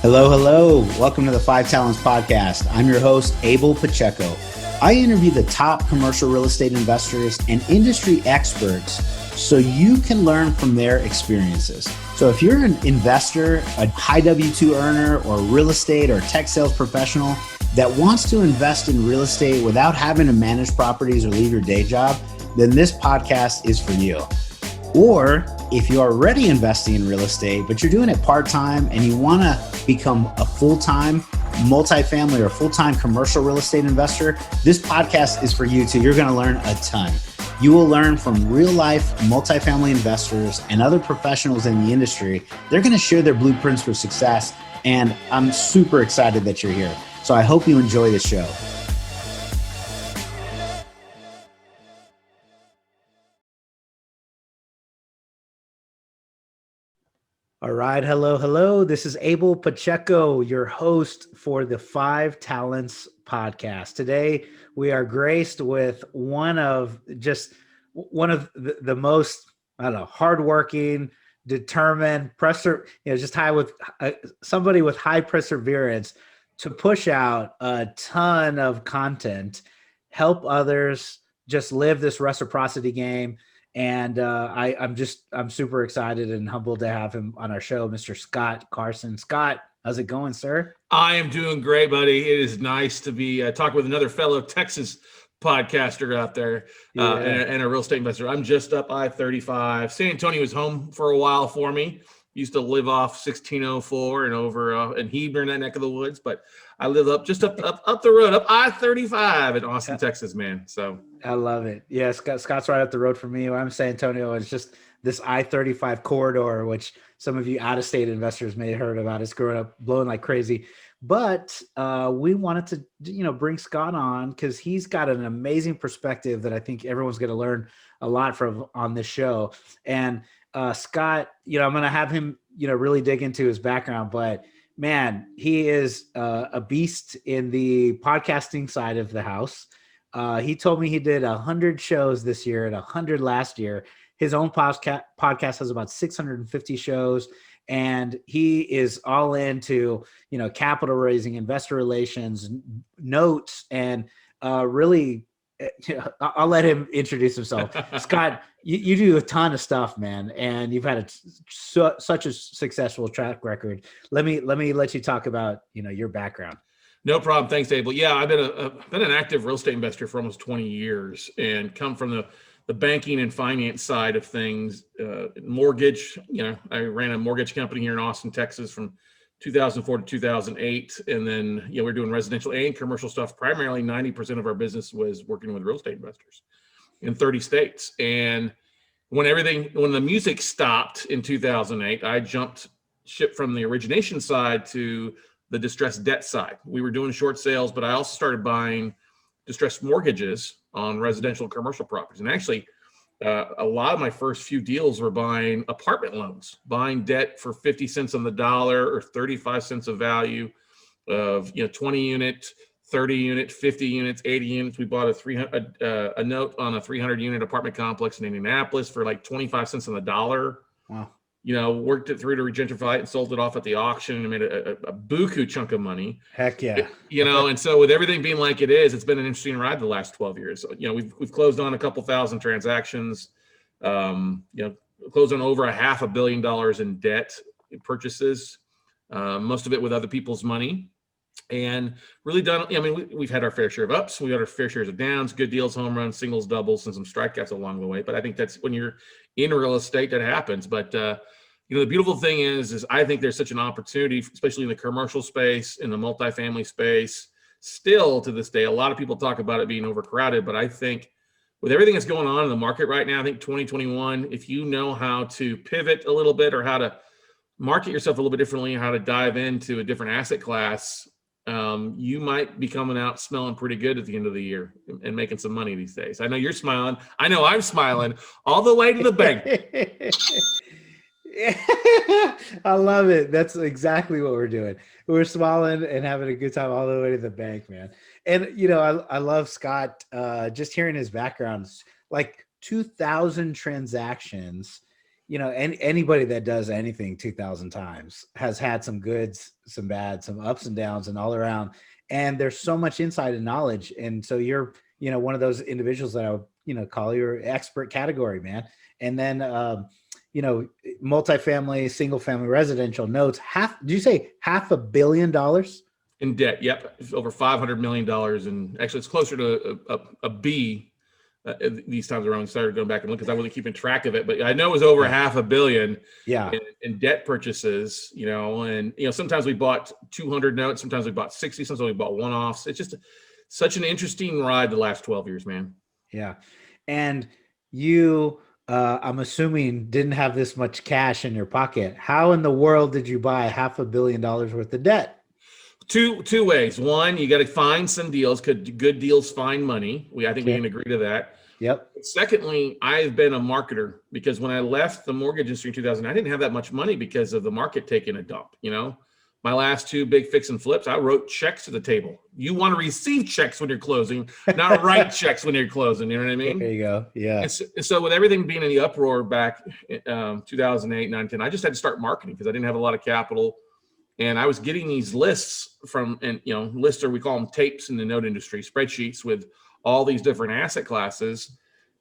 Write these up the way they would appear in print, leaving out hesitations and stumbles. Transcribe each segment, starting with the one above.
Hello, hello. Welcome to the 5Talents podcast. I'm your host, Abel Pacheco. I interview the top commercial real estate investors and industry experts so you can learn from their experiences. So if you're an investor, a high W-2 earner, or real estate or tech sales professional that wants to invest in real estate without having to manage properties or leave your day job, then this podcast is for you. Or if you're already investing in real estate, but you're doing it part-time and you want to become a full-time multifamily or full-time commercial real estate investor, this podcast is for you too. You're going to learn a ton. You will learn from real-life multifamily investors and other professionals in the industry. They're going to share their blueprints for success, and I'm super excited that you're here. So I hope you enjoy the show. All right. Hello, hello. This is Abel Pacheco, your host for the 5Talents podcast. Today, we are graced with one of the most, hardworking, determined, just high with somebody with high perseverance to push out a ton of content, help others just live this reciprocity game. And I'm super excited and humbled to have him on our show, Mr. Scott Carson. Scott, how's it going, sir? I am doing great, buddy. It is nice to be talking with another fellow Texas podcaster out there and a real estate investor. I'm just up I-35. San Antonio was home for a while for me. Used to live off 1604 and over in Heber in that neck of the woods, but I live up the road, up I-35 in Austin, Texas, man. So I love it. Yeah, Scott's right up the road from me. I'm San Antonio. It's just this I-35 corridor, which some of you out-of-state investors may have heard about. It's growing up, blowing like crazy. But we wanted to, bring Scott on because he's got an amazing perspective that I think everyone's going to learn a lot from on this show. And Scott, I'm going to have him, really dig into his background, but man, he is a beast in the podcasting side of the house. He told me he did 100 shows this year and 100 last year. His own podcast has about 650 shows, and he is all into, capital raising, investor relations, notes, and really, I'll let him introduce himself. Scott, you do a ton of stuff, man, and you've had such a successful track record. Let me let you talk about, your background. No problem. Thanks, Abel. Yeah, I've been an active real estate investor for almost 20 years and come from the banking and finance side of things. Mortgage, I ran a mortgage company here in Austin, Texas from 2004 to 2008. And then, we're doing residential and commercial stuff. Primarily 90% of our business was working with real estate investors in 30 states. And when the music stopped in 2008, I jumped ship from the origination side to the distressed debt side. We were doing short sales, but I also started buying distressed mortgages on residential and commercial properties. And actually, a lot of my first few deals were buying apartment loans, buying debt for 50 cents on the dollar or 35 cents of value of 20 unit, 30 unit, 50 units, 80 units. We bought a note on a 300 unit apartment complex in Indianapolis for like 25 cents on the dollar. Wow. Worked it through to regentrify it and sold it off at the auction and made a buku chunk of money. Heck yeah. And so with everything being like it is, it's been an interesting ride the last 12 years. So, we've closed on a couple thousand transactions, closed on over $500 million in debt purchases, most of it with other people's money. And really done, we've had our fair share of ups, we got our fair shares of downs, good deals, home runs, singles, doubles, and some strikeouts along the way. But I think that's when you're in real estate that happens. But, the beautiful thing is I think there's such an opportunity, especially in the commercial space, in the multifamily space, still to this day. A lot of people talk about it being overcrowded, but I think with everything that's going on in the market right now, I think 2021, if you know how to pivot a little bit or how to market yourself a little bit differently, how to dive into a different asset class, you might be coming out smelling pretty good at the end of the year and making some money these days. I know you're smiling. I know I'm smiling all the way to the bank. I love it. That's exactly what we're doing. We're smiling and having a good time all the way to the bank, man. And, I love Scott, just hearing his background, like 2,000 transactions anybody that does anything 2000 times has had some goods, some bad, some ups and downs and all around. And there's so much insight and knowledge. And so you're, one of those individuals that I would, call your expert category, man. And then, multifamily, single family residential notes, did you say $500 million? In debt. Yep. It's over $500 million. And actually it's closer to a B. These times around, started going back and look because I wasn't keeping track of it, but I know it was over $500 million in debt purchases, and sometimes we bought 200 notes, sometimes we bought 60, sometimes we bought one-offs. It's just such an interesting ride the last 12 years, man. Yeah. And you, I'm assuming, didn't have this much cash in your pocket. How in the world did you buy $500 million worth of debt? Two ways. One, you got to find some deals because good deals find money. I think we can agree to that. Yep. Secondly, I've been a marketer because when I left the mortgage industry in 2000, I didn't have that much money because of the market taking a dump. My last two big fix and flips, I wrote checks to the table. You want to receive checks when you're closing, not write checks when you're closing. You know what I mean? There you go. Yeah. And so with everything being in the uproar back 2008, 9, 10, I just had to start marketing because I didn't have a lot of capital. And I was getting these lists lists, or we call them tapes in the note industry, spreadsheets with all these different asset classes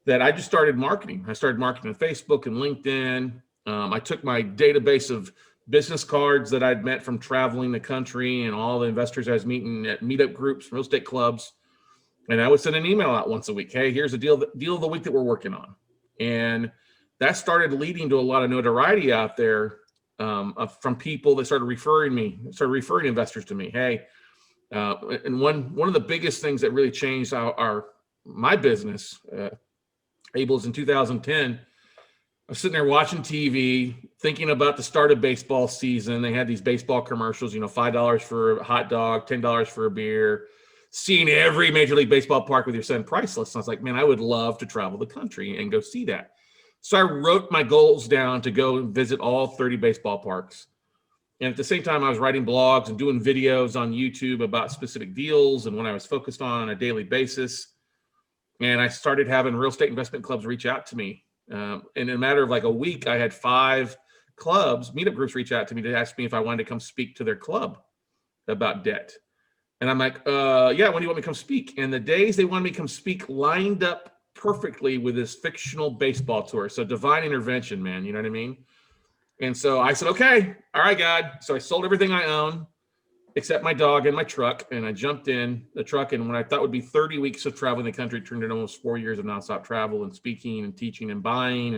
that I just started marketing. I started marketing on Facebook and LinkedIn. I took my database of business cards that I'd met from traveling the country and all the investors I was meeting at meetup groups, real estate clubs. And I would send an email out once a week. Hey, here's a deal of the week that we're working on. And that started leading to a lot of notoriety out there from people that started referring investors to me. Hey, and one of the biggest things that really changed my business, Abel, is in 2010. I was sitting there watching TV, thinking about the start of baseball season. They had these baseball commercials, $5 for a hot dog, $10 for a beer. Seeing every Major League Baseball park with your son priceless. And I was like, man, I would love to travel the country and go see that. So I wrote my goals down to go visit all 30 baseball parks. And at the same time, I was writing blogs and doing videos on YouTube about specific deals and what I was focused on a daily basis. And I started having real estate investment clubs reach out to me. And in a matter of like a week, I had 5 clubs, meetup groups reach out to me to ask me if I wanted to come speak to their club about debt. And I'm like, yeah, when do you want me to come speak? And the days they wanted me to come speak lined up perfectly with this fictional baseball tour. So divine intervention, man. You know what I mean? And so I said, okay, all right, God. So I sold everything I own except my dog and my truck. And I jumped in the truck. And when I thought would be 30 weeks of traveling the country, it turned into almost 4 years of nonstop travel and speaking and teaching and buying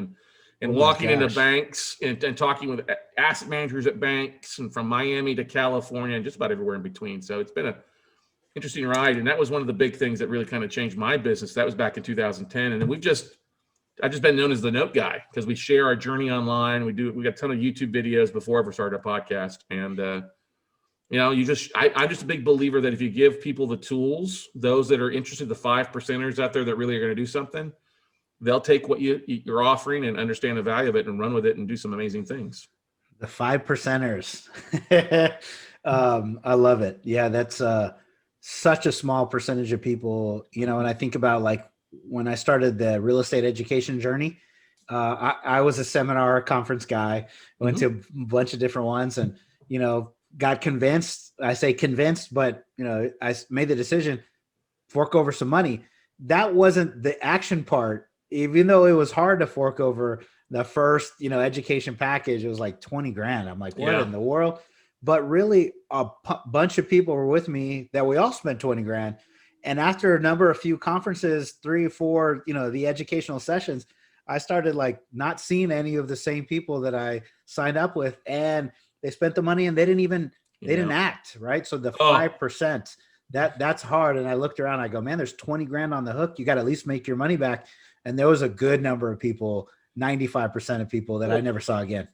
and walking into banks and talking with asset managers at banks and from Miami to California and just about everywhere in between. So it's been an interesting ride. And that was one of the big things that really kind of changed my business. That was back in 2010. And then I've just been known as the note guy because we share our journey online. We got a ton of YouTube videos before I ever started a podcast. And, I'm just a big believer that if you give people the tools, those that are interested, the 5%ers out there that really are going to do something, they'll take what you're offering and understand the value of it and run with it and do some amazing things. The 5%ers. I love it. Yeah. That's such a small percentage of people, and I think about like when I started the real estate education journey, I was a seminar conference guy, went to a bunch of different ones and, got convinced. I say convinced, but I made the decision, fork over some money. That wasn't the action part, even though it was hard to fork over the first, education package. It was like 20 grand. I'm like, what in the world? But really a bunch of people were with me that we all spent 20 grand. And after a few conferences, 3 or 4, the educational sessions, I started like not seeing any of the same people that I signed up with, and they spent the money and they didn't act right. So the 5%, that's hard. And I looked around, I go, man, there's 20 grand on the hook. You got to at least make your money back. And there was a good number of people, 95% of people that I never saw again.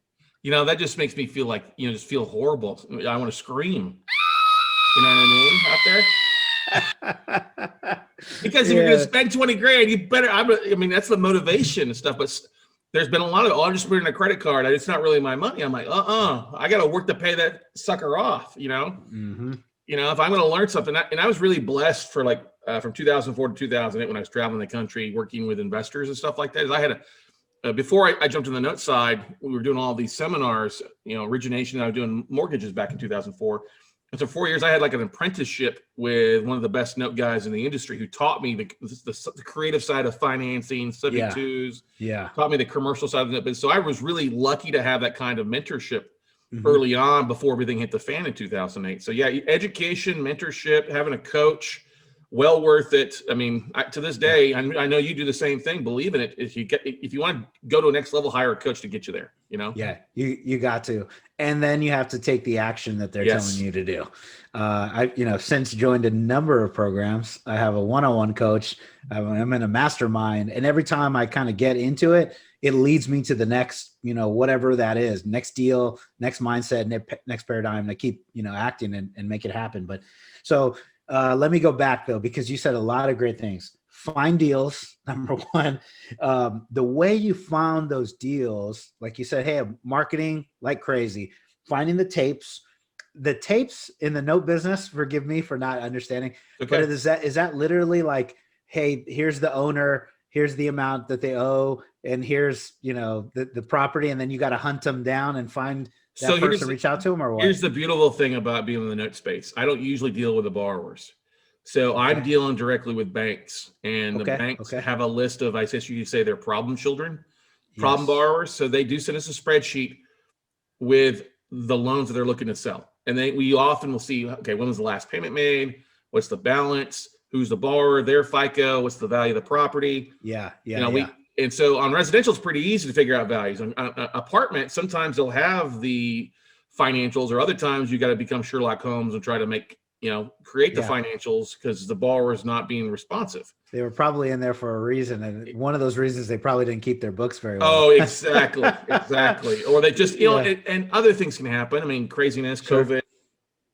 That just makes me feel like, just feel horrible. I want to scream. You know what I mean? Out there. Because if you're going to spend 20 grand, you better, that's the motivation and stuff. But there's been a lot of, I'll just put in a credit card. It's not really my money. I'm like, I got to work to pay that sucker off, Mm-hmm. If I'm going to learn something. And I was really blessed for from 2004 to 2008 when I was traveling the country, working with investors and stuff like that. Is I had before I jumped in the note side, we were doing all these seminars, origination. I was doing mortgages back in 2004. And so 4 years, I had like an apprenticeship with one of the best note guys in the industry who taught me the creative side of financing, subject twos, taught me the commercial side of the note business. So I was really lucky to have that kind of mentorship early on before everything hit the fan in 2008. So yeah, education, mentorship, having a coach, well worth it. I mean, to this day, I know you do the same thing. Believe in it. If you want to go to a next level, hire a coach to get you there. Yeah, you got to, and then you have to take the action that they're telling you to do. I since joined a number of programs. I have a one-on-one coach. I'm in a mastermind, and every time I kind of get into it, it leads me to the next, whatever that is, next deal, next mindset, next paradigm. To keep, acting and make it happen. But so. Let me go back though, because you said a lot of great things. Find deals, number one. The way you found those deals, like you said, hey, marketing like crazy, finding the tapes in the note business, forgive me for not understanding, but is that literally like, hey, here's the owner, here's the amount that they owe, and here's, the property, and then you got to hunt them down and find that person, reach out to them, or what? Here's the beautiful thing about being in the note space. I don't usually deal with the borrowers. So I'm dealing directly with banks, and the banks have a list of, I guess you say, their problem children, problem borrowers. So they do send us a spreadsheet with the loans that they're looking to sell. And we often will see, okay, when was the last payment made? What's the balance? Who's the borrower? Their FICO? What's the value of the property? And so on residential, it's pretty easy to figure out values. On apartment, sometimes they'll have the financials, or other times you got to become Sherlock Holmes and try to create the financials because the borrower is not being responsive. They were probably in there for a reason. And one of those reasons, they probably didn't keep their books very well. Oh, exactly. Or they just, and other things can happen. I mean, craziness, COVID,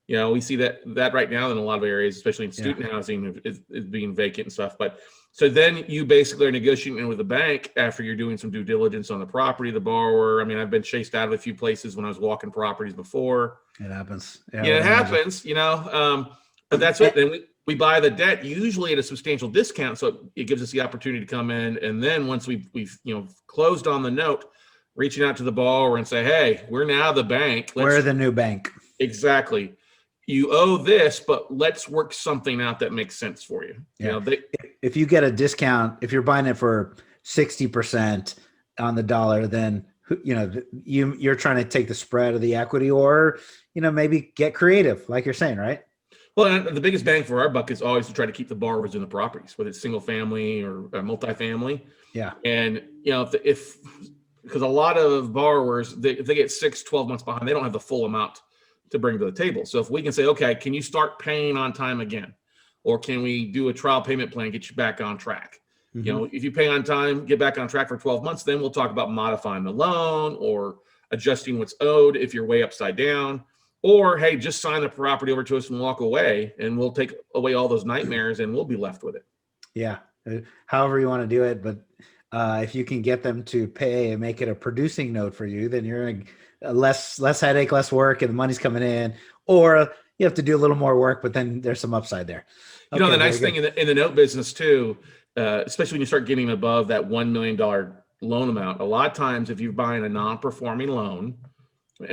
we see that right now in a lot of areas, especially in student housing is being vacant and stuff. But so then you basically are negotiating with the bank after you're doing some due diligence on the property, the borrower. I mean, I've been chased out of a few places when I was walking properties before. It happens. It happens, but that's it. Then we buy the debt usually at a substantial discount. So it gives us the opportunity to come in. And then once we've closed on the note, reaching out to the borrower and say, hey, we're now the bank. We're the new bank. Exactly. You owe this, but let's work something out that makes sense for you. If you get a discount, if you're buying it for 60% on the dollar, then you're trying to take the spread of the equity, or maybe get creative, like you're saying, right? Well, the biggest bang for our buck is always to try to keep the borrowers in the properties, whether it's single family or multifamily. Yeah. And if because a lot of borrowers, if they get 6-12 months behind, they don't have the full amount to bring to the table. So if we can say, okay, can you start paying on time again? Or can we do a trial payment plan, get you back on track? If you pay on time, get back on track for 12 months, then we'll talk about modifying the loan or adjusting what's owed if you're way upside down. Or, hey, just sign the property over to us and walk away, and we'll take away all those nightmares and we'll be left with it. Yeah. However you want to do it. But if you can get them to pay and make it a producing note for you, then you're in less headache, less work, and the money's coming in. Or you have to do a little more work, but then there's some upside there. The nice thing in the note business too, especially when you start getting above that $1 million loan amount, a lot of times if you're buying a non-performing loan,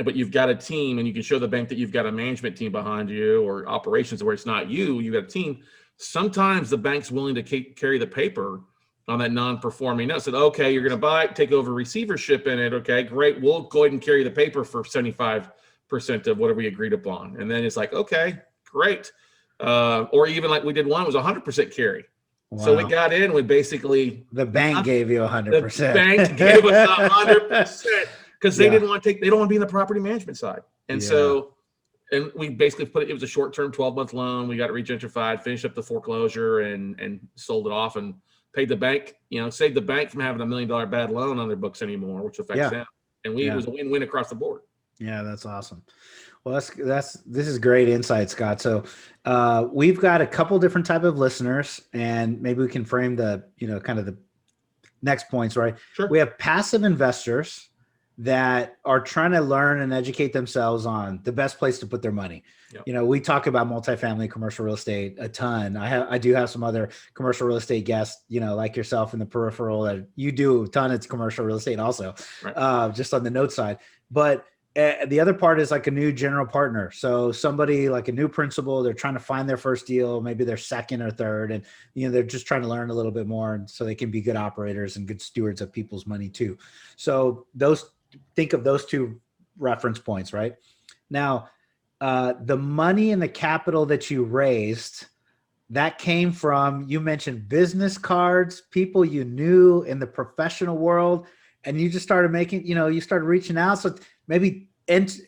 but you've got a team and you can show the bank that you've got a management team behind you, or operations where it's not you got a team. Sometimes the bank's willing to carry the paper on that non-performing note. Said, okay, you're going to buy it, take over receivership in it. Okay, great. We'll go ahead and carry the paper for 75% of whatever we agreed upon. And then it's like, okay, great. Or even like we did one, it was 100% carry. Wow. So we got in with basically the bank gave you 100%. The bank gave us 100% because they don't want to be in the property management side. And so, and we basically it was a short-term 12-month loan. We got it regentrified, finished up the foreclosure and sold it off and paid the bank, saved the bank from having $1 million bad loan on their books anymore, which affects them. And it was a win-win across the board. Yeah, that's awesome. Well, this is great insight, Scott. So we've got a couple different type of listeners, and maybe we can frame the, kind of the next points, right? Sure. We have passive investors, that are trying to learn and educate themselves on the best place to put their money. Yep. You know, we talk about multifamily commercial real estate a ton. I do have some other commercial real estate guests, you know, like yourself in the peripheral, that you do a ton of commercial real estate also, Right. just on the note side. But the other part is like a new general partner. So somebody like a new principal, they're trying to find their first deal, maybe their second or third, and you know, they're just trying to learn a little bit more, and so they can be good operators and good stewards of people's money too. So think of those two reference points, right? Now, the money and the capital that you raised, that came from, you mentioned business cards, people you knew in the professional world, and you just started making, you know, you started reaching out. So maybe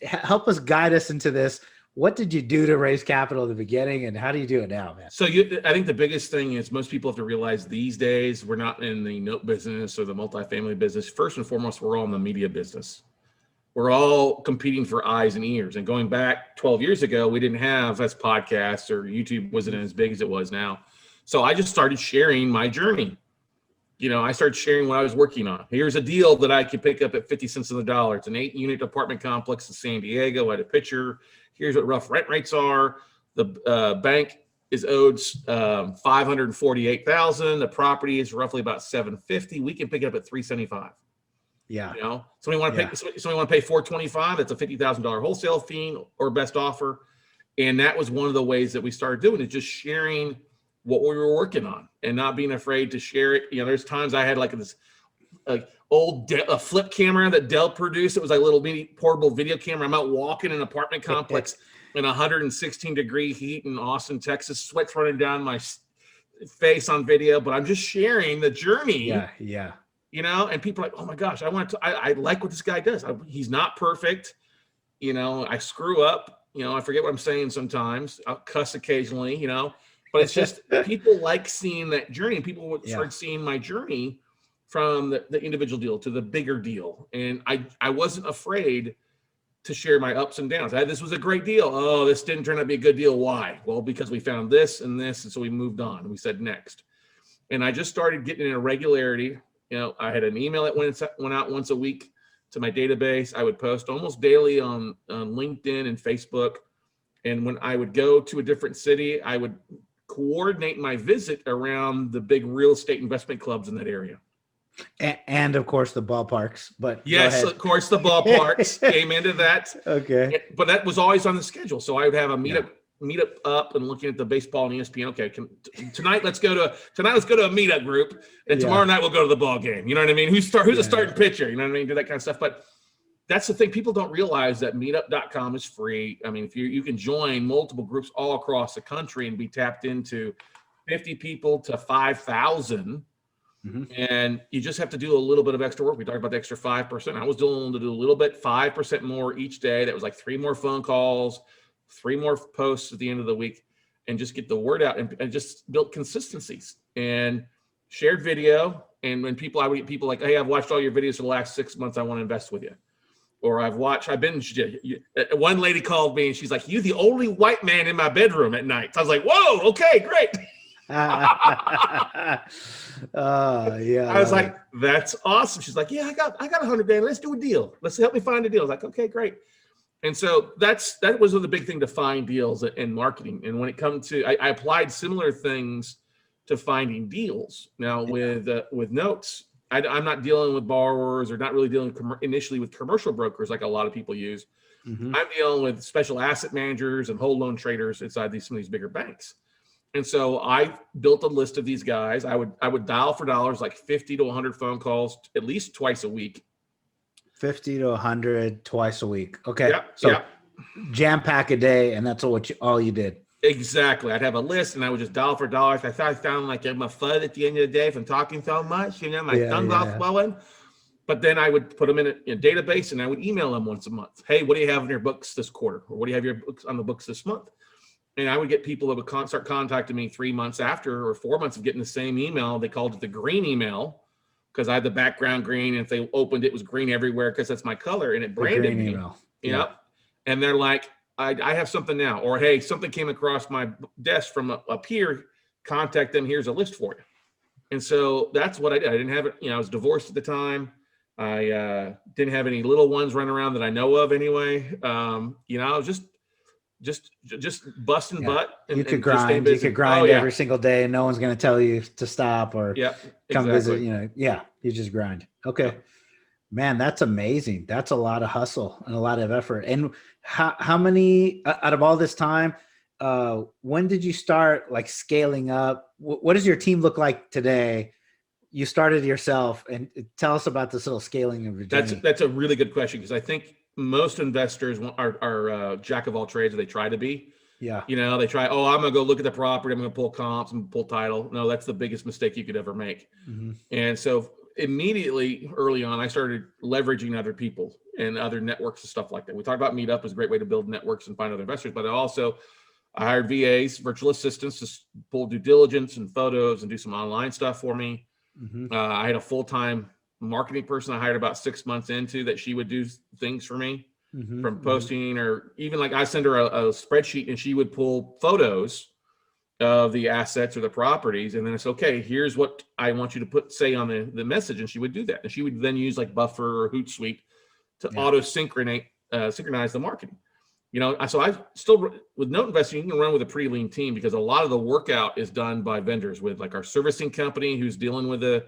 help us, guide us into this. What did you do to raise capital at the beginning, and how do you do it now, man? So I think the biggest thing is most people have to realize these days we're not in the note business or the multifamily business. First and foremost, we're all in the media business. We're all competing for eyes and ears. And going back 12 years ago, we didn't have as podcasts, or YouTube wasn't as big as it was now. So I just started sharing my journey. You know, I started sharing what I was working on. Here's a deal that I could pick up at 50 cents on the dollar. It's an 8-unit apartment complex in San Diego. I had a picture. Here's what rough rent rates are. The bank is owed $548,000. The property is roughly about $750,000. We can pick it up at $375,000. Yeah. You know, somebody want to pay $425,000. That's a $50,000 wholesale fee or best offer. And that was one of the ways that we started doing it, just sharing what we were working on and not being afraid to share it. You know, there's times I had like this old flip camera that Dell produced. It was like a little mini portable video camera. I'm out walking in an apartment complex in 116-degree heat in Austin, Texas, sweat's running down my face on video, but I'm just sharing the journey. Yeah. You know, and people are like, oh my gosh, I like what this guy does. He's not perfect. You know, I screw up. You know, I forget what I'm saying sometimes. I'll cuss occasionally, you know, but it's just people like seeing that journey. And people would start seeing my journey from the individual deal to the bigger deal. And I wasn't afraid to share my ups and downs. This was a great deal. Oh, this didn't turn out to be a good deal. Why? Well, because we found this and this. And so we moved on. We said next. And I just started getting in a regularity. You know, I had an email that went out once a week to my database. I would post almost daily on LinkedIn and Facebook. And when I would go to a different city, I would coordinate my visit around the big real estate investment clubs in that area. And of course the ballparks, but yes, of course the ballparks came into that. Okay. But that was always on the schedule. So I would have a meetup up and looking at the baseball and ESPN. Okay, tonight let's go to a meetup group, and tomorrow night we'll go to the ball game. You know what I mean? Who's a starting pitcher? You know what I mean? Do that kind of stuff. But that's the thing. People don't realize that meetup.com is free. I mean, if you can join multiple groups all across the country and be tapped into 50 people to 5,000. Mm-hmm. And you just have to do a little bit of extra work. We talked about the extra 5%. I was willing to do a little bit, 5% more each day. That was like 3 more phone calls, 3 more posts at the end of the week, and just get the word out and just build consistencies and shared video. And when I would get people like, hey, I've watched all your videos for the last 6 months. I want to invest with you. Or I've binged. One lady called me and she's like, you the only white man in my bedroom at night. So I was like, whoa, okay, great. Yeah. I was like, that's awesome. She's like, yeah, I got $100 grand. Let's do a deal. Let's help me find a deal. I was like, okay, great. And so that was the big thing, to find deals in marketing. And when it comes to, I applied similar things to finding deals. Now with notes, I'm not dealing with borrowers, or not really dealing initially with commercial brokers like a lot of people use. Mm-hmm. I'm dealing with special asset managers and whole loan traders inside some of these bigger banks. And so I built a list of these guys. I would dial for dollars, like 50 to 100 phone calls at least twice a week. 50 to 100 twice a week. Okay. So jam pack a day, and that's all you did. Exactly. I'd have a list, and I would just dial for dollars. I thought I sounded like I'm a FUD at the end of the day from talking so much. You know, my tongue's all swelling. But then I would put them in a database, and I would email them once a month. Hey, what do you have in your books this quarter? Or what do you have your books on the books this month? And I would get people that would start contacting me 3 months after, or 4 months of getting the same email. They called it the green email, because I had the background green. And if they opened it was green everywhere, because that's my color, and it branded me. Email. Yep. And they're like, I have something now. Or, hey, something came across my desk from a peer. Contact them. Here's a list for you. And so that's what I did. I didn't have it. I was divorced at the time. I didn't have any little ones running around that I know of anyway. I was just busting Yeah. butt You could and just staying grind. You busy. could Oh grind yeah, every single day, and no one's going to tell you to stop or yeah, come visit. exactly. Yeah, you just grind. Yeah. Okay. Man, that's amazing. That's a lot of hustle and a lot of effort. And how many out of all this time, when did you start like scaling up? What does your team look like today? You started yourself, and tell us about this little scaling of your journey. That's a really good question, because I think most investors are jack of all trades. They try to be. Yeah. They try. Oh, I'm gonna go look at the property. I'm gonna pull comps. I'm gonna pull title. No, that's the biggest mistake you could ever make. Mm-hmm. And so immediately early on, I started leveraging other people and other networks and stuff like that. We talked about Meetup as a great way to build networks and find other investors, but I hired VAs, virtual assistants, to pull due diligence and photos and do some online stuff for me. Mm-hmm. I had a full-time marketing person I hired about 6 months into that. She would do things for me, Mm-hmm. from Mm-hmm. posting, or even like I send her a spreadsheet and she would pull photos of the assets or the properties. And then it's okay, here's what I want you to say on the message. And she would do that. And she would then use like Buffer or Hootsuite to auto synchronize the marketing. So I still, with note investing, you can run with a pretty lean team, because a lot of the workout is done by vendors, with like our servicing company who's dealing with the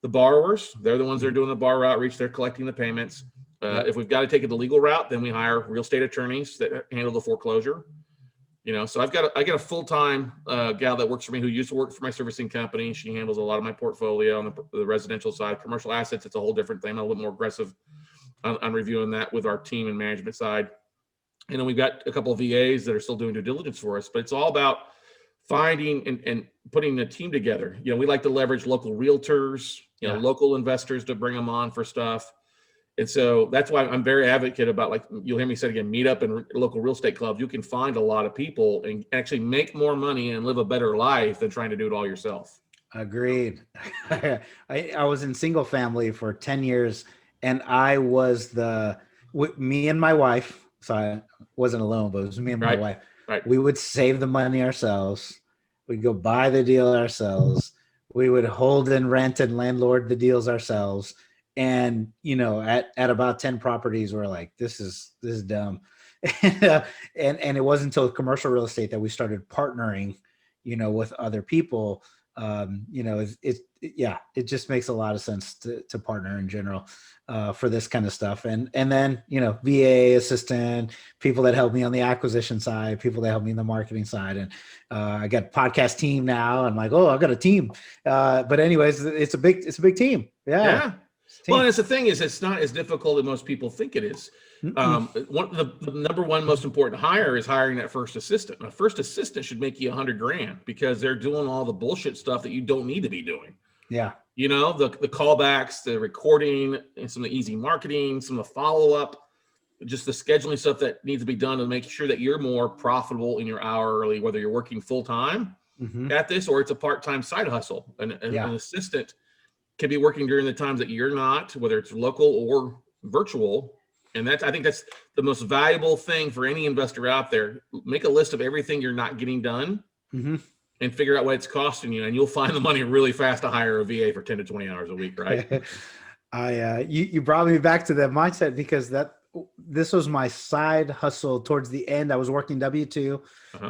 borrowers. They're the ones that are doing the borrower outreach. They're collecting the payments. If we've got to take it the legal route, then we hire real estate attorneys that handle the foreclosure. So I got a full-time gal that works for me, who used to work for my servicing company. She handles a lot of my portfolio on the residential side. Commercial assets, it's a whole different thing. I'm a little more aggressive on reviewing that with our team and management side. And then we've got a couple of VAs that are still doing due diligence for us, but it's all about finding and putting a team together. We like to leverage local realtors, local investors, to bring them on for stuff. And so that's why I'm very advocate about, like you'll hear me say again, Meetup and local real estate clubs. You can find a lot of people and actually make more money and live a better life than trying to do it all yourself. Agreed. I was in single family for 10 years, and I was me and my wife. So I wasn't alone, but it was me and my wife. Right. We would save the money ourselves. We'd go buy the deal ourselves. We would hold and rent and landlord the deals ourselves. And, at about 10 properties, we're like, this is dumb. and it wasn't until commercial real estate that we started partnering, with other people. It just makes a lot of sense to partner in general for this kind of stuff. And then, VA assistant, people that help me on the acquisition side, people that help me in the marketing side. And I got a podcast team now. I'm like, oh, I got a team. But anyways, it's a big team. Yeah. Well, and it's the thing is, it's not as difficult as most people think it is. The number one most important hire is hiring that first assistant. A first assistant should make you $100,000, because they're doing all the bullshit stuff that you don't need to be doing. Yeah. The callbacks, the recording, and some of the easy marketing, some of the follow-up, just the scheduling stuff that needs to be done to make sure that you're more profitable in your hourly, whether you're working full-time at this or it's a part-time side hustle. An assistant can be working during the times that you're not, whether it's local or virtual. And I think that's the most valuable thing for any investor out there. Make a list of everything you're not getting done and figure out what it's costing you. And you'll find the money really fast to hire a VA for 10 to 20 hours a week, right? You brought me back to that mindset, because this was my side hustle towards the end. I was working W-2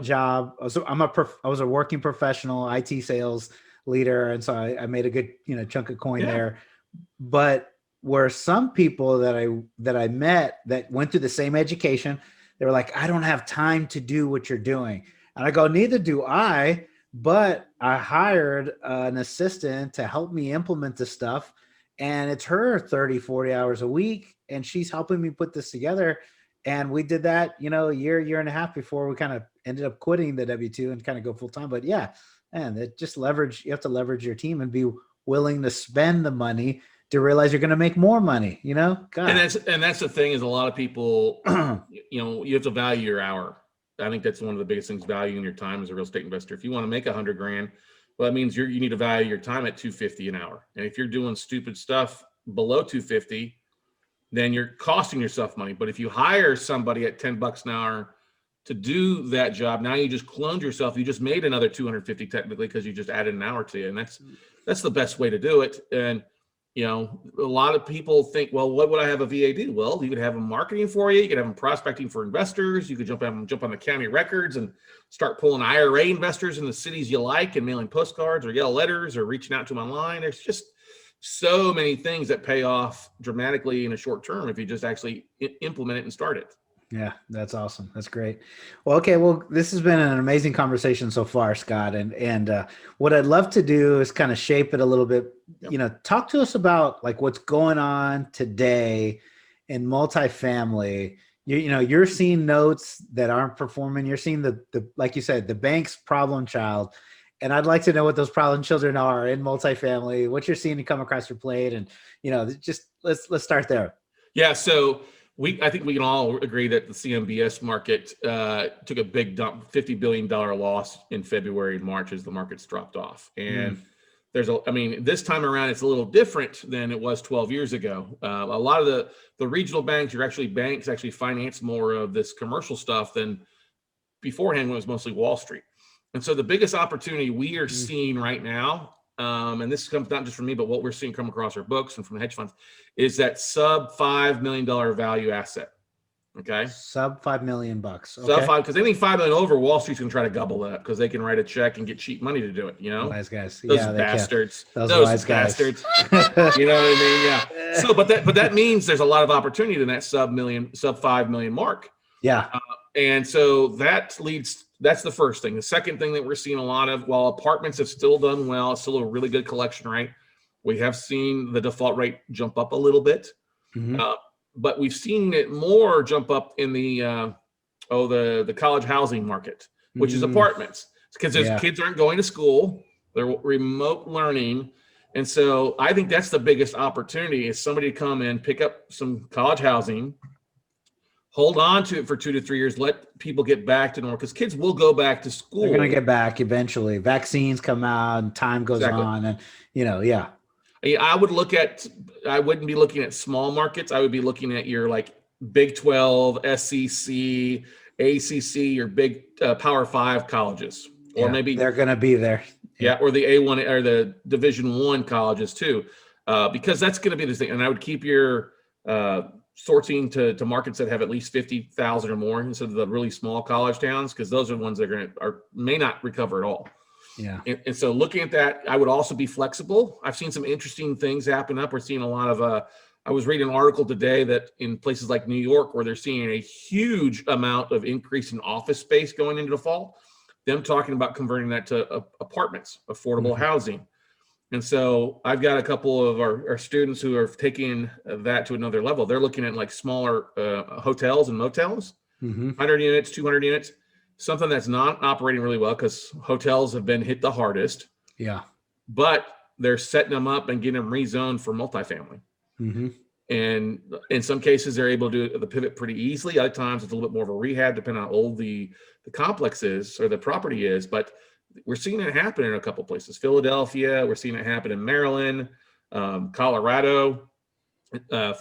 job. I was a working professional, IT sales leader. And so I made a good, chunk of coin there. But where some people that I met that went through the same education, they were like, I don't have time to do what you're doing. And I go, neither do I, but I hired an assistant to help me implement the stuff. And it's her 30, 40 hours a week. And she's helping me put this together. And we did that, a year and a half before we kind of ended up quitting the W-2 and kind of go full time. But yeah, man, you have to leverage your team and be willing to spend the money to realize you're going to make more money, God. And that's the thing, is a lot of people, you have to value your hour. I think that's one of the biggest things, valuing your time as a real estate investor. If you want to make $100,000, well, that means you need to value your time at $250 an hour. And if you're doing stupid stuff below $250, then you're costing yourself money. But if you hire somebody at $10 an hour to do that job, now you just cloned yourself. You just made another $250 technically, because you just added an hour to you. And that's the best way to do it. And You know, a lot of people think, well, what would I have a VA do? Well, you could have them marketing for you. You could have them prospecting for investors. You could jump on the county records and start pulling IRA investors in the cities you like and mailing postcards or yellow letters or reaching out to them online. There's just so many things that pay off dramatically in a short term if you just actually implement it and start it. Yeah, that's awesome. That's great. Well, okay. Well, this has been an amazing conversation so far, Scott. And what I'd love to do is kind of shape it a little bit. Yep. You know, talk to us about like what's going on today in multifamily. You know, you're seeing notes that aren't performing. You're seeing the like you said, the bank's problem child. And I'd like to know what those problem children are in multifamily, what you're seeing to come across your plate, and you know, just let's start there. Yeah. So I think we can all agree that the CMBS market took a big dump, $50 billion loss in February and March as the markets dropped off. And this time around, it's a little different than it was 12 years ago. A lot of the regional banks, banks actually finance more of this commercial stuff than beforehand when it was mostly Wall Street. And so the biggest opportunity we are seeing right now, and this comes not just from me, but what we're seeing come across our books and from hedge funds, is that sub $5 million value asset. Okay. Sub $5 million. Okay. Sub five, because anything $5 million over, Wall Street's gonna try to gobble that up because they can write a check and get cheap money to do it. You know, wise guys. Those bastards. Those wise bastards. You know what I mean? Yeah. So, but that means there's a lot of opportunity in that sub $5 million mark. Yeah. And so that's the first thing. The second thing that we're seeing a lot of, while apartments have still done well, it's still a really good collection rate. We have seen the default rate jump up a little bit, but we've seen it more jump up in the college housing market, which is apartments, because kids aren't going to school, they're remote learning. And so I think that's the biggest opportunity is somebody to come in, pick up some college housing, hold on to it for 2 to 3 years, let people get back to normal, because kids will go back to school. They're going to get back eventually. Vaccines come out and time goes on. And, I wouldn't be looking at small markets. I would be looking at your like Big 12, SEC, ACC, your big Power 5 colleges. Or maybe they're going to be there. Yeah, or the A1 or the Division I colleges too, because that's going to be the thing. And I would keep your sorting to markets that have at least 50,000 or more instead of the really small college towns, because those are the ones that may not recover at all. Yeah. And so looking at that, I would also be flexible. I've seen some interesting things happen up. We're seeing a lot of, I was reading an article today that in places like New York, where they're seeing a huge amount of increase in office space going into the fall, them talking about converting that to apartments, affordable housing. And so I've got a couple of our students who are taking that to another level. They're looking at like smaller hotels and motels, 100 units, 200 units, something that's not operating really well because hotels have been hit the hardest. Yeah. But they're setting them up and getting them rezoned for multifamily. And in some cases, they're able to do the pivot pretty easily. Other times, it's a little bit more of a rehab, depending on how old the complex is or the property is. But we're seeing it happen in a couple places. Philadelphia, we're seeing it happen in Maryland, Colorado.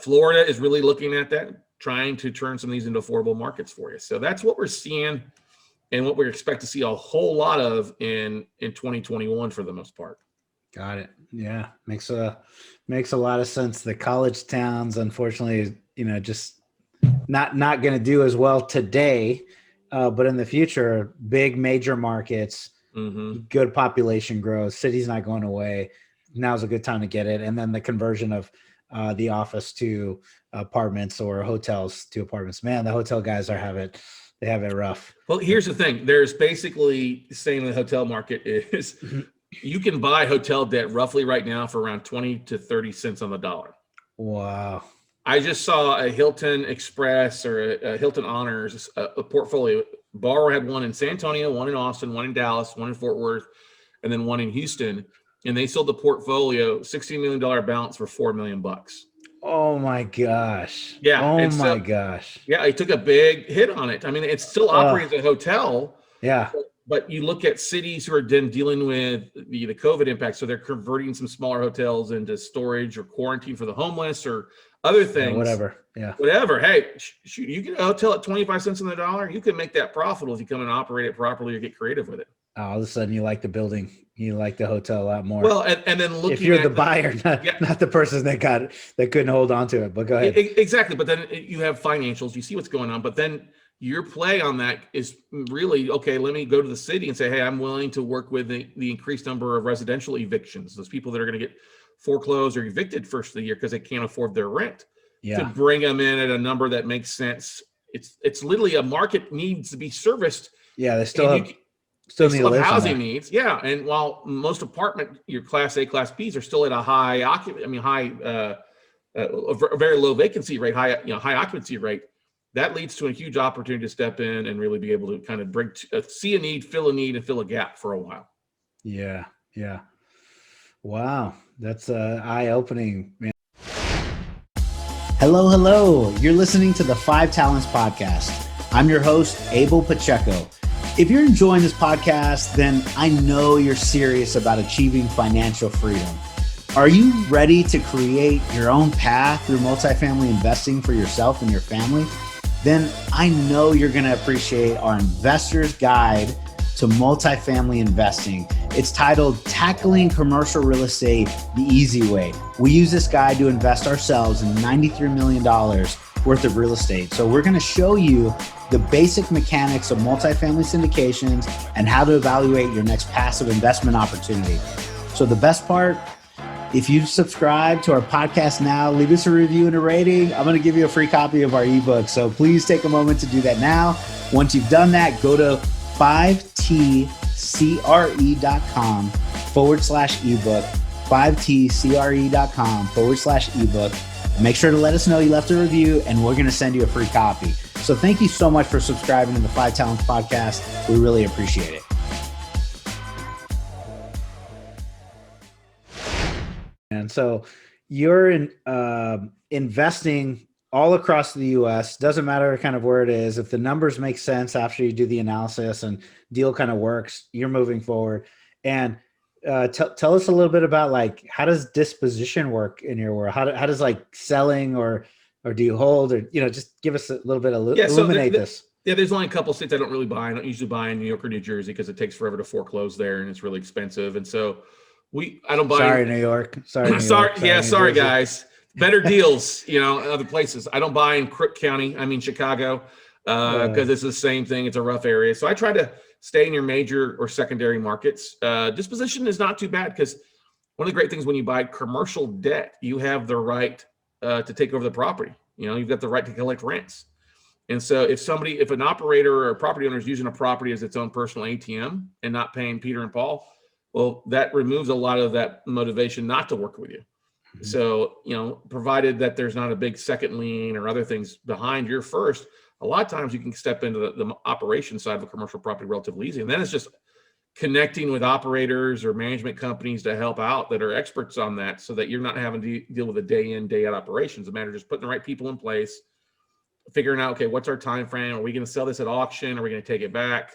Florida is really looking at that, trying to turn some of these into affordable markets for you. So that's what we're seeing and what we expect to see a whole lot of in 2021 for the most part. Got it. Yeah. Makes a lot of sense. The college towns, unfortunately, just not going to do as well today, but in the future, big major markets, good population growth, city's not going away. Now's a good time to get it. And then the conversion of the office to apartments or hotels to apartments. Man, the hotel guys they have it rough. Well, here's the thing. There's basically saying the hotel market is you can buy hotel debt roughly right now for around 20 to 30 cents on the dollar. Wow. I just saw a Hilton Express or a Hilton Honors a portfolio. Borrower had one in San Antonio, one in Austin, one in Dallas, one in Fort Worth, and then one in Houston. And they sold the portfolio $16 million balance for $4 million. Oh my gosh. Yeah. Oh my gosh. Yeah. He took a big hit on it. I mean, it's still operating as a hotel. Yeah. But you look at cities who are then dealing with the COVID impact. So they're converting some smaller hotels into storage or quarantine for the homeless or other things. Whatever. Yeah. Whatever. Hey, you get a hotel at 25 cents on the dollar. You can make that profitable if you come and operate it properly or get creative with it. all of a sudden you like the building, you like the hotel a lot more. Well, and then If looking you're at the buyer, yeah, not the person that couldn't hold on to it. But go ahead. exactly. But then you have financials, you see what's going on, but then your play on that is really, okay, let me go to the city and say, hey, I'm willing to work with the increased number of residential evictions, those people that are going to get foreclosed or evicted first of the year because they can't afford their rent, to Yeah. bring them in at a number that makes sense. It's literally a market needs to be serviced, Yeah. and you Still they need still to have live housing somewhere. needs. Yeah. And while most apartment, your class A, class Bs are still at a high occupancy, I mean, a very low vacancy rate, high occupancy rate, that leads to a huge opportunity to step in and really be able to kind of see a need, and fill a gap for a while. Yeah. Yeah. Wow. That's eye opening, man. Hello, hello. You're listening to the 5Talents podcast. I'm your host, Abel Pacheco. If you're enjoying this podcast, then I know you're serious about achieving financial freedom. Are you ready to create your own path through multifamily investing for yourself and your family? Then I know you're going to appreciate our investor's guide to multifamily investing. It's titled Tackling Commercial Real Estate the Easy Way. We use this guide to invest ourselves in $93 million worth of real estate. So we're going to show you the basic mechanics of multifamily syndications and how to evaluate your next passive investment opportunity. So the best part, if you subscribe to our podcast now, leave us a review and a rating. I'm going to give you a free copy of our ebook. So please take a moment to do that now. Once you've done that, go to 5tcre.com/ebook, 5tcre.com/ebook. Make sure to let us know you left a review, and we're going to send you a free copy. So thank you so much for subscribing to the 5Talents podcast. We really appreciate it. And so you're investing all across the U.S. Doesn't matter kind of where it is. If the numbers make sense after you do the analysis and deal kind of works, you're moving forward. And tell us a little bit about, like, how does disposition work in your world? How does like selling or do you hold, or just give us a little bit of illuminate this. Yeah, there's only a couple states I don't really buy. I don't usually buy in New York or New Jersey because it takes forever to foreclose there and it's really expensive. And so I don't buy. Sorry, New York. Sorry, New sorry, York. yeah, sorry, guys. Better deals, other places. I don't buy in Crook County. I mean Chicago, because it's the same thing. It's a rough area. So I try to stay in your major or secondary markets. Disposition is not too bad because one of the great things when you buy commercial debt, you have the right to take over the property. You've got the right to collect rents. And so if an operator or a property owner is using a property as its own personal ATM and not paying Peter and Paul, well, that removes a lot of that motivation not to work with you. Mm-hmm. So, provided that there's not a big second lien or other things behind your first, a lot of times you can step into the operation side of a commercial property relatively easy. And then it's just connecting with operators or management companies to help out that are experts on that, so that you're not having to deal with a day in, day out operations. The matter just putting the right people in place, figuring out, okay, what's our time frame? Are we going to sell this at auction? Are we going to take it back?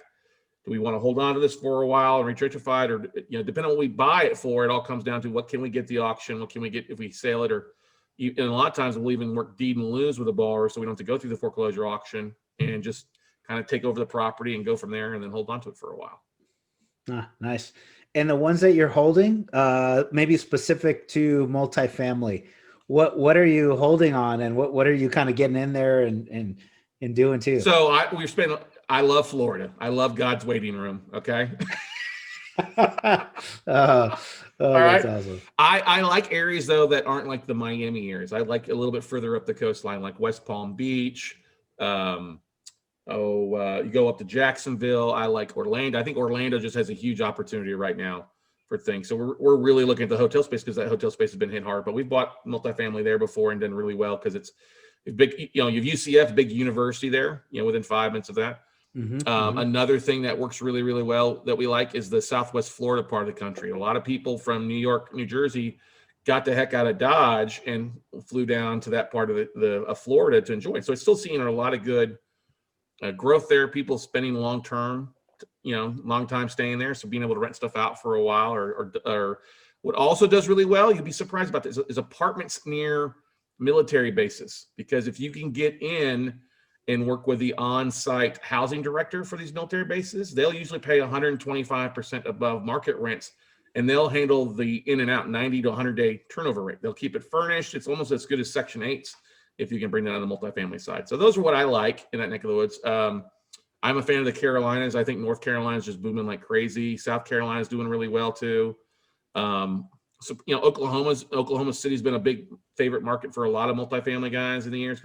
Do we want to hold on to this for a while and retrictify it? Or, depending on what we buy it for, it all comes down to what can we get the auction? What can we get if we sell it? And a lot of times we'll even work deed and lose with a borrower, so we don't have to go through the foreclosure auction and just kind of take over the property and go from there and then hold on to it for a while. Ah, nice. And the ones that you're holding, maybe specific to multifamily, what are you holding on, and what are you kind of getting in there and doing too? So I love Florida. I love God's waiting room. Okay. All right. That's awesome. I like areas though that aren't like the Miami areas. I like a little bit further up the coastline, like West Palm Beach. You go up to Jacksonville. I like Orlando. I think Orlando just has a huge opportunity right now for things. So we're really looking at the hotel space because that hotel space has been hit hard. But we've bought multifamily there before and done really well because it's big. You have UCF, big university there. Within 5 minutes of that. Mm-hmm. Another thing that works really, really well that we like is the Southwest Florida part of the country. A lot of people from New York, New Jersey got the heck out of Dodge and flew down to that part of Florida to enjoy it. So it's still seeing a lot of good growth there. People spending long time staying there. So being able to rent stuff out for a while or what also does really well, you'd be surprised about this, is apartments near military bases. Because if you can get in and work with the on-site housing director for these military bases. They'll usually pay 125% above market rents, and they'll handle the in and out 90 to 100-day turnover rate. They'll keep it furnished. It's almost as good as Section 8s if you can bring that on the multifamily side. So those are what I like in that neck of the woods. I'm a fan of the Carolinas. I think North Carolina is just booming like crazy. South Carolina is doing really well too. So, Oklahoma City's been a big favorite market for a lot of multifamily guys in the years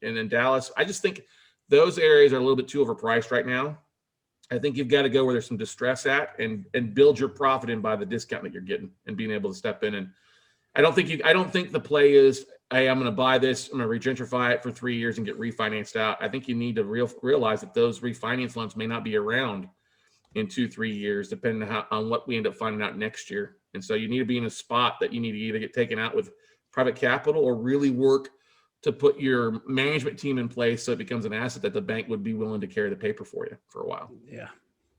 and then Dallas. I just think those areas are a little bit too overpriced right now. I think you've got to go where there's some distress at and build your profit in by the discount that you're getting and being able to step in. And I don't think the play is, hey, I'm going to buy this, I'm going to regentrify it for 3 years and get refinanced out. I think you need to realize that those refinance loans may not be around in 2-3 years, depending on what we end up finding out next year. And so you need to be in a spot that you need to either get taken out with private capital or really work to put your management team in place so it becomes an asset that the bank would be willing to carry the paper for you for a while. Yeah.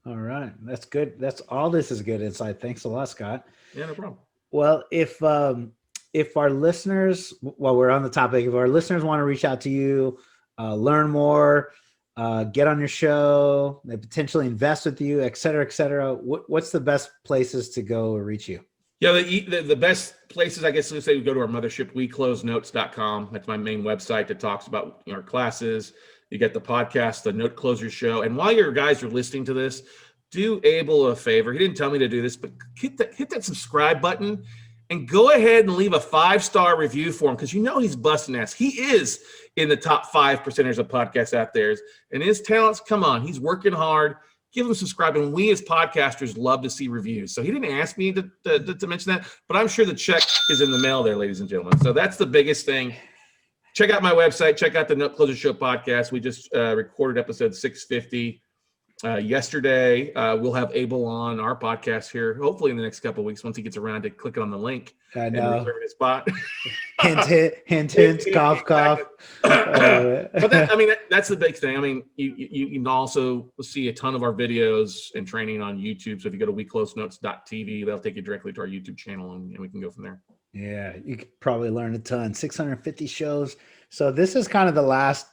All right. That's good. That's all. This is good insight. Thanks a lot, Scott. Yeah, no problem. Well, if our listeners, while we're on the topic, if our listeners want to reach out to you, learn more, get on your show, they potentially invest with you, et cetera, what's the best places to go reach you? Yeah, the best places, I guess, let's say we go to our mothership, weclosenotes.com. That's my main website that talks about our classes. You get the podcast, the Note Closer Show. And while your guys are listening to this, do Abel a favor. He didn't tell me to do this, but hit that subscribe button and go ahead and leave a 5-star review for him, because he's busting ass. He is in the top 5% of podcasts out there. And his talents, come on, he's working hard. Give him a subscribe. And we as podcasters love to see reviews. So he didn't ask me to mention that, but I'm sure the check is in the mail there, ladies and gentlemen. So that's the biggest thing. Check out my website. Check out the Note Closer Show podcast. We just recorded episode 650 yesterday. We'll have Abel on our podcast here, hopefully in the next couple of weeks, once he gets around to clicking on the link. I know. And reserving his spot. hint, cough. But that's the big thing. You can also see a ton of our videos and training on YouTube. So if you go to weclosenotes.tv, that'll take you directly to our YouTube channel, and we can go from there. Yeah, you could probably learn a ton. 650 shows. So this is kind of the last,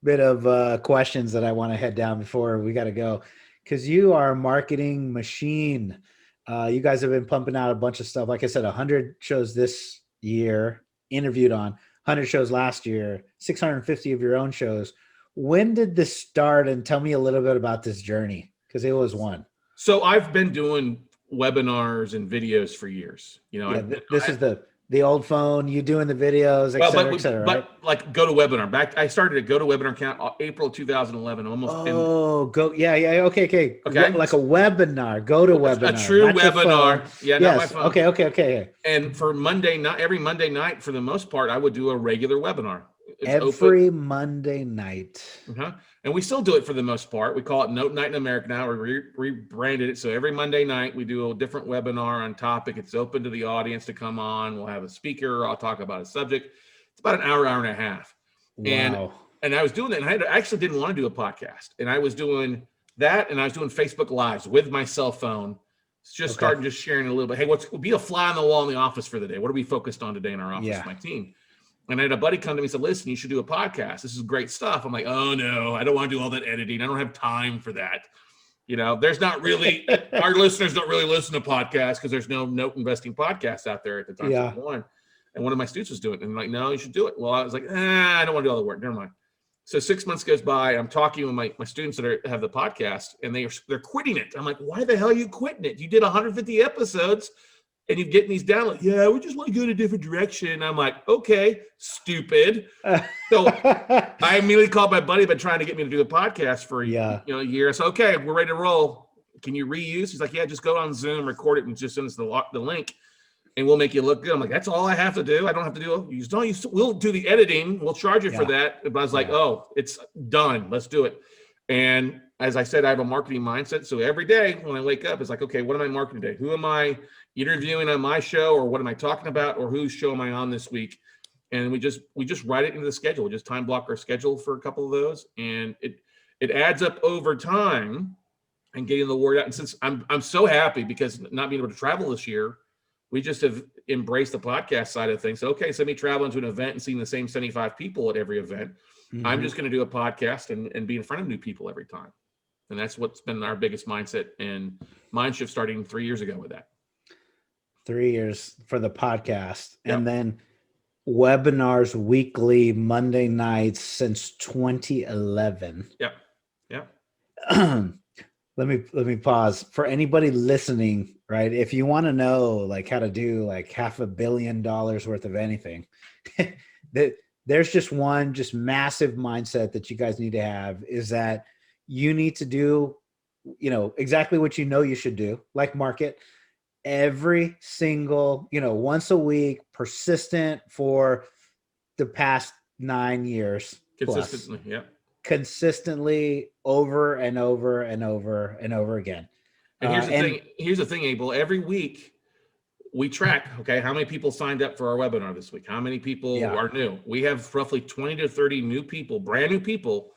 bit of questions that I want to head down before we got to go, because you are a marketing machine. You guys have been pumping out a bunch of stuff. Like I said, 100 shows this year, interviewed on 100 shows last year, 650 of your own shows. When did this start? And tell me a little bit about this journey, because it was one. So I've been doing webinars and videos for years. This is the old phone, you doing the videos, et cetera, right? But like GoToWebinar. I started a GoToWebinar account April 2011. Okay. Like a webinar, GoToWebinar. A true webinar. Yeah, not my phone. Okay. And for every Monday night, for the most part, I would do a regular webinar. Every Monday night. And we still do it for the most part. We call it Note Night in America now. We rebranded it. So every Monday night, we do a different webinar on topic. It's open to the audience to come on. We'll have a speaker. I'll talk about a subject. It's about an hour and a half. Wow. And I was doing that. And I actually didn't want to do a podcast. And I was doing that. And I was doing Facebook Lives with my cell phone. Starting just sharing a little bit. Hey, we'll be a fly on the wall in the office for the day. What are we focused on today in our office, my team? And I had a buddy come to me and said, listen, you should do a podcast. This is great stuff. I'm like, oh no, I don't want to do all that editing. I don't have time for that. There's not really, our listeners don't really listen to podcasts because there's no note investing podcasts out there at the time. Yeah. And one of my students was doing it. And I'm like, no, you should do it. Well, I was like, I don't want to do all the work. Never mind. So 6 months goes by. I'm talking with my students that have the podcast, and they're quitting it. I'm like, why the hell are you quitting it? You did 150 episodes. And you're getting these downloads. Yeah, we just want to go in a different direction. I'm like, okay, stupid. So I immediately called my buddy, been trying to get me to do the podcast for a year. So, okay, we're ready to roll. Can you reuse? He's like, yeah, just go on Zoom, record it, and just send us the link, and we'll make you look good. I'm like, that's all I have to do. I don't have to do it. We'll do the editing. We'll charge you for that. But I was like, oh, it's done. Let's do it. And as I said, I have a marketing mindset. So every day when I wake up, it's like, okay, what am I marketing today? Who am I interviewing on my show, or what am I talking about, or whose show am I on this week? And we just write it into the schedule. We just time block our schedule for a couple of those, and it adds up over time and getting the word out. And since I'm so happy because not being able to travel this year, we just have embrace the podcast side of things. Okay, so me traveling to an event and seeing the same 75 people at every event. I'm just going to do a podcast and be in front of new people every time. And that's what's been our biggest mindset and mind shift starting 3 years ago with that. 3 years for the podcast. Yep. And then webinars weekly, Monday nights since 2011. Yep. Let me pause for anybody listening, right? If you want to know like how to do like $500 million worth of anything, there's just one just massive mindset that you guys need to have, is that you need to do, exactly what you should do, like market every single, once a week, persistent for the past 9 years. Consistently. Plus. Yeah. Consistently over and over and over and over again. And here's the thing, Abel. Every week we track, okay, how many people signed up for our webinar this week? How many people are new? We have roughly 20 to 30 new people, brand new people,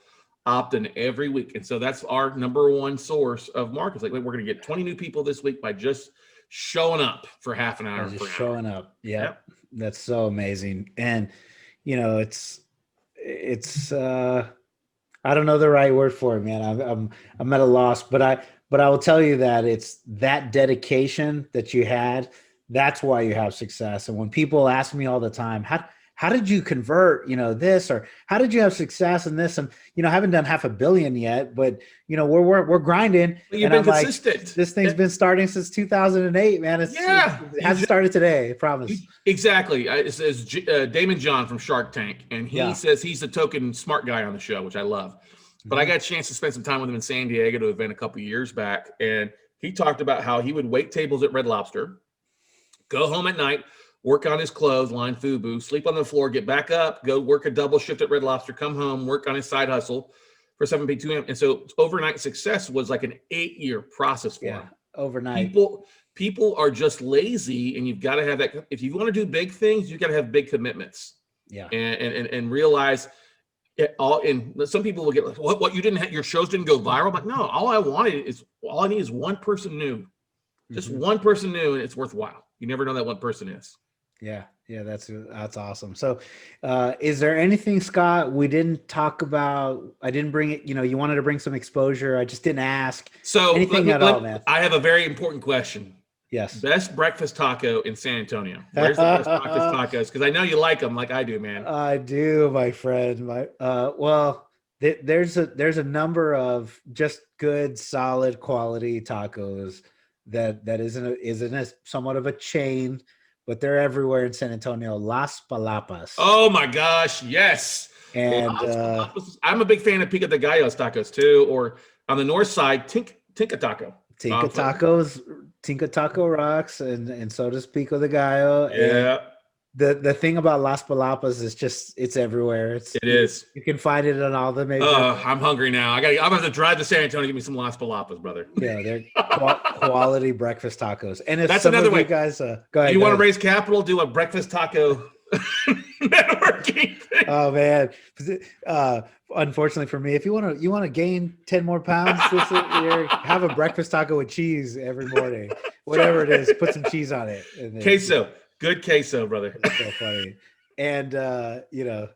opt in every week. And so that's our number one source of markets. Like, we're going to get 20 new people this week by just showing up for half an hour. Just showing up. Yep. That's so amazing. And, it's I don't know the right word for it, man. I'm at a loss, but I will tell you that it's that dedication that you had. That's why you have success. And when people ask me all the time, how did you convert, this, or how did you have success in this? And, I haven't done $500 million yet, but we're grinding. But you've been consistent. Like, this thing's been starting since 2008, man. It hasn't started today. I promise. Exactly. It says Damon John from Shark Tank, and he says he's the token smart guy on the show, which I love. But I got a chance to spend some time with him in San Diego to an event a couple of years back, and he talked about how he would wait tables at Red Lobster, go home at night, work on his clothes, line FUBU, sleep on the floor, get back up, go work a double shift at Red Lobster, come home, work on his side hustle for 7 p.m. And so overnight success was like an 8-year process for him. Overnight. People are just lazy, and you've got to have that. If you want to do big things, you got to have big commitments. Yeah. And realize it all. And some people will get like, what you didn't have, your shows didn't go viral. I'm like, no, all I need is one person new, just one person new, and it's worthwhile. You never know that one person is. Yeah. That's awesome. So, is there anything, Scott, we didn't talk about? I didn't bring it. You wanted to bring some exposure. I just didn't ask. So anything at all, man. I have a very important question. Yes. Best breakfast taco in San Antonio. Where's the best breakfast tacos? Because I know you like them, like I do, man. I do, my friend. There's a number of just good, solid quality tacos that isn't a somewhat of a chain, but they're everywhere in San Antonio. Las Palapas. Oh my gosh, yes. And I'm a big fan of Pico de Gallo's tacos too, or on the north side, Tinka Taco. Tinka Taco rocks, and so does Pico de Gallo. Yeah. And the thing about Las Palapas is just it's everywhere. It is. You can find it on all the major. I'm hungry now. I'm gonna have to drive to San Antonio to get me some Las Palapas, brother. Yeah, they're quality breakfast tacos. And if that's another way, guys, go ahead. You want to raise capital? Do a breakfast taco networking thing. Oh man. Unfortunately for me, if you want to gain 10 more pounds this year, have a breakfast taco with cheese every morning. Whatever it is, put some cheese on it. And queso. Good queso, brother. It's so funny. And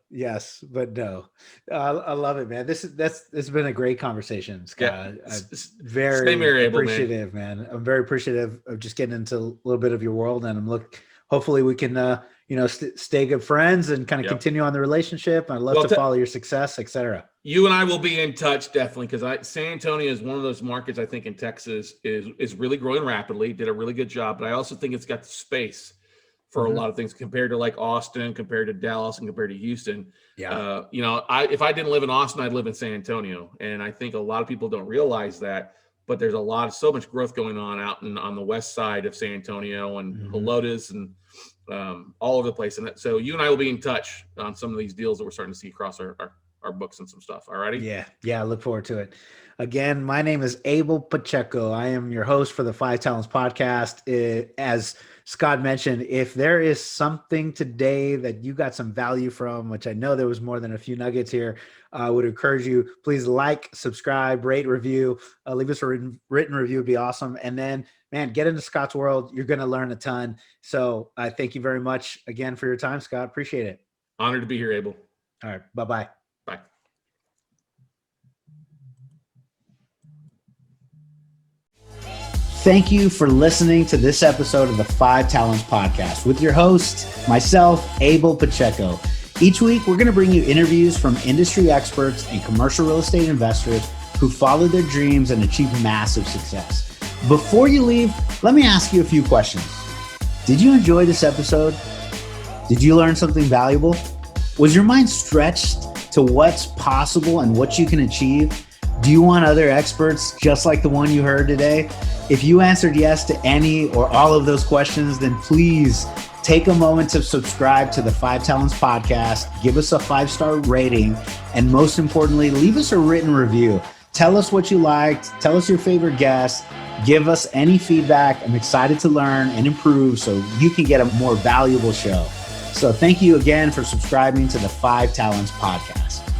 yes, but no. I love it, man. This has been a great conversation, Scott. Yeah. I'm very appreciative, man. I'm very appreciative of just getting into a little bit of your world, and hopefully we can stay good friends and kind of continue on the relationship. I'd love to follow your success, etc. You and I will be in touch definitely, because San Antonio is one of those markets I think in Texas is really growing rapidly. Did a really good job, but I also think it's got the space for a lot of things compared to like Austin, compared to Dallas, and compared to Houston. Yeah. If I didn't live in Austin, I'd live in San Antonio, and I think a lot of people don't realize that. But there's so much growth going on out on the west side of San Antonio and Helotes and all over the place. And so you and I will be in touch on some of these deals that we're starting to see across our our books and some stuff. All righty. Yeah. I look forward to it. Again, my name is Abel Pacheco. I am your host for the 5Talents podcast. As Scott mentioned, if there is something today that you got some value from, which I know there was more than a few nuggets here, I would encourage you, please like, subscribe, rate, review, leave us a written review would be awesome. And then, man, get into Scott's world. You're going to learn a ton. So I thank you very much again for your time, Scott. Appreciate it. Honored to be here, Abel. All right. Bye-bye. Bye. Thank you for listening to this episode of the 5Talents podcast with your host, myself, Abel Pacheco. Each week, we're going to bring you interviews from industry experts and commercial real estate investors who followed their dreams and achieved massive success. Before you leave, let me ask you a few questions. Did you enjoy this episode? Did you learn something valuable? Was your mind stretched to what's possible and what you can achieve? Do you want other experts just like the one you heard today? If you answered yes to any or all of those questions, then please take a moment to subscribe to the 5Talents podcast, give us a 5-star rating, and most importantly, leave us a written review. Tell us what you liked, tell us your favorite guest, give us any feedback. I'm excited to learn and improve so you can get a more valuable show. So thank you again for subscribing to the 5Talents podcast.